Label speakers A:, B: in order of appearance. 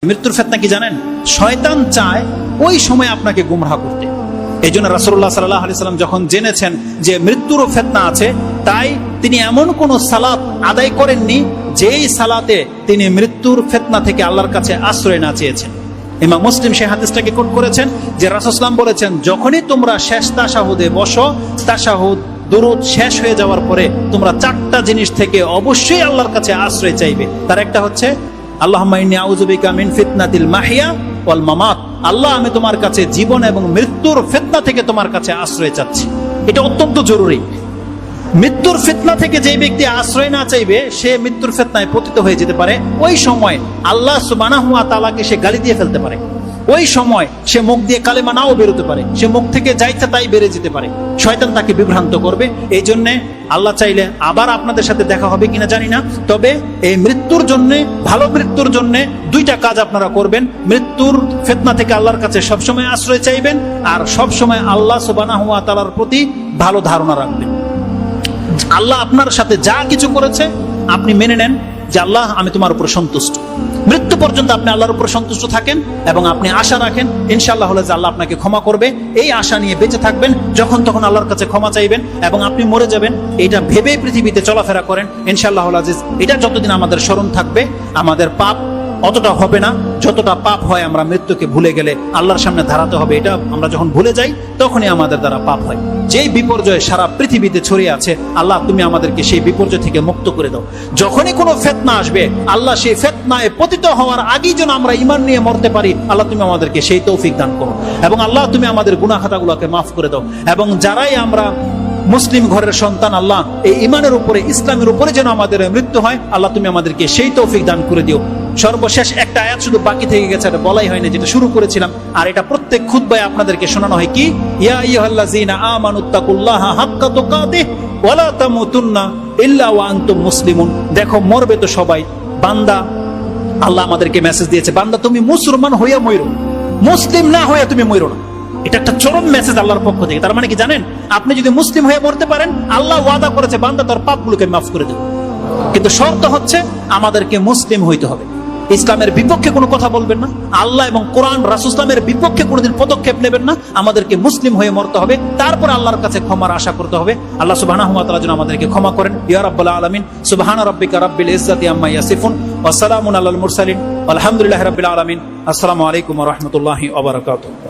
A: মৃত্যুর ফিতনা কি জানেন? শয়তান চায় ওই সময় আপনাকে গুমরাহ করতে। এই জন্য রাসূলুল্লাহ সাল্লাল্লাহু আলাইহি সাল্লাম যখন জেনেছেন যে মৃত্যুরও ফিতনা আছে, তাই তিনি এমন কোন সালাত আদায় করেননি যেই সালাতে তিনি মৃত্যুর ফিতনা থেকে আল্লাহর কাছে আশ্রয় না চেয়েছেন। ইমাম মুসলিম সেই হাদিসটাকে কোট করেছেন যে রাসূল সাল্লাল্লাহু আলাইহি ওয়াসাল্লাম বলেছেন, যখনই তোমরা শেষ তাশাহুদে বসো, তাশাহুদ দুরূদ শেষ হয়ে যাওয়ার পরে তোমরা চারটা জিনিস থেকে অবশ্যই আল্লাহর কাছে আশ্রয় চাইবে। তার একটা হচ্ছে আল্লাহুম্মা ইন্নী আউযু বিকা মিন ফিতনাতিল মাহইয়া ওয়াল মামাত। আল্লাহ, আমি তোমার কাছে জীবন এবং মৃত্যুর ফিতনা থেকে তোমার কাছে আশ্রয় চাচ্ছি। এটা অত্যন্ত জরুরি। মৃত্যুর ফিতনা থেকে যে ব্যক্তি আশ্রয় না চাইবে, সে মৃত্যুর ফিতনায় পতিত হয়ে যেতে পারে। ওই সময় আল্লাহ সুবহানাহু ওয়া তাআলাকে সে গালি দিয়ে ফেলতে পারে। ওই সময় সে মুখ দিয়ে কালেমা নাও বেরোতে পারে, সে মুখ থেকে যা ইচ্ছা তাই বেড়ে যেতে পারে। শয়তান তাকে বিভ্রান্ত করবে। এই জন্য আল্লাহ চাইলে আবার আপনাদের সাথে দেখা হবে কিনা জানি না, তবে এই মৃত্যুর জন্য, ভালো মৃত্যুর জন্য দুইটা কাজ আপনারা করবেন। মৃত্যুর ফিতনা থেকে আল্লাহর কাছে সবসময় আশ্রয় চাইবেন, আর সবসময় আল্লাহ সুবহানাহু ওয়া তাআলার প্রতি ভালো ধারণা রাখবেন। আল্লাহ আপনার সাথে যা কিছু করেছে আপনি মেনে নেন যে আল্লাহ, আমি তোমার উপর সন্তুষ্ট। মৃত্যু পর্যন্ত আপনি আল্লাহর উপর সন্তুষ্ট থাকেন এবং আপনি আশা রাখেন ইনশাআল্লাহ হলে যে আল্লাহ আপনাকে ক্ষমা করবে। এই আশা নিয়ে বেঁচে থাকবেন, যখন তখন আল্লাহর কাছে ক্ষমা চাইবেন এবং আপনি মরে যাবেন এটা ভেবে পৃথিবীতে চলাফেরা করেন। ইনশাআল্লাহ আজিজ, এটা যতদিন আমাদের স্মরণ থাকবে, আমাদের পাপ অতটা হবে না যতটা পাপ হয় আমরা মৃত্যুকে ভুলে গেলে আল্লাহর সামনে দাঁড়াতে হবে। এটা আমরা যখন ভুলে যাই তখনই আমাদের দ্বারা পাপ হয়। যেই বিপর্যয় সারা পৃথিবীতে ছড়িয়ে আছে, আল্লাহ তুমি আমাদেরকে সেই বিপর্যয় থেকে মুক্ত করে দাও। যখনই কোনো ফিতনা আসবে, আল্লাহ সেই ফিতনায় পতিত হওয়ার আগেই যেন আমরা ঈমান নিয়ে মরতে পারি, আল্লাহ তুমি আমাদেরকে সেই তৌফিক দান করো। এবং আল্লাহ তুমি আমাদের গুনাহ খাতাগুলোকে মাফ করে দাও। এবং যারাই আমরা মুসলিম ঘরের সন্তান, আল্লাহ এই ঈমানের উপরে, ইসলামের উপরে যেন আমাদের মৃত্যু হয়, আল্লাহ তুমি আমাদেরকে সেই তৌফিক দান করে দিও। সর্বশেষ একটা আয়াত শুধু বাকি থেকে গেছে, এটা বলাই হয়নি, যেটা শুরু করেছিলাম, আর এটা প্রত্যেক খুতবায় আপনাদেরকে শোনানো হয়। কি? ইয়া আইয়ুহাল্লাযীনা আমানুত্তাকুল্লাহা হাক্কা তুকাতিহি ওয়া লা তামুতুন্না ইল্লা ওয়া আনতুম মুসলিমুন। দেখো, মরবে তো সবাই। বান্দা, আল্লাহ আমাদেরকে মেসেজ দিয়েছে, বান্দা তুমি মুসলমান হইয়া মইরো, মুসলিম না হইয়া তুমি মইরো না। এটা একটা চরম মেসেজ আল্লাহর পক্ষ থেকে। তার মানে কি জানেন? আপনি যদি মুসলিম হয়ে মরতে পারেন, আল্লাহ ওয়াদা করেছে বান্দা তোর পাপগুলোকে মাফ করে দেবে। কিন্তু শর্ত হচ্ছে আমাদেরকে মুসলিম হইতে হবে। ইসলামের বিপক্ষে কোনো কথা বলবেন না, আল্লাহ এবং কোরআন রাসূল ইসলামের বিপক্ষে কোনোদিন পদক্ষেপ নেবেন না। আমাদেরকে মুসলিম হয়ে মরতে হবে, তারপর আল্লাহর কাছে ক্ষমার আশা করতে হবে। আল্লাহ সুবহানাহু ওয়া তাআলা যেন আমাদেরকে ক্ষমা করেন। ইয়া রাব্বাল আলামিন, সুবহানা রাব্বিকা রাব্বিল ইজ্জাতি আম্মা ইয়াসিফুন ওয়া সালামুন আলাল মুরসালিন ওয়ালহামদুলিল্লাহি রাব্বিল আলামিন। আসসালামু আলাইকুম ওয়া রাহমাতুল্লাহি ওয়া বারাকাতুহু।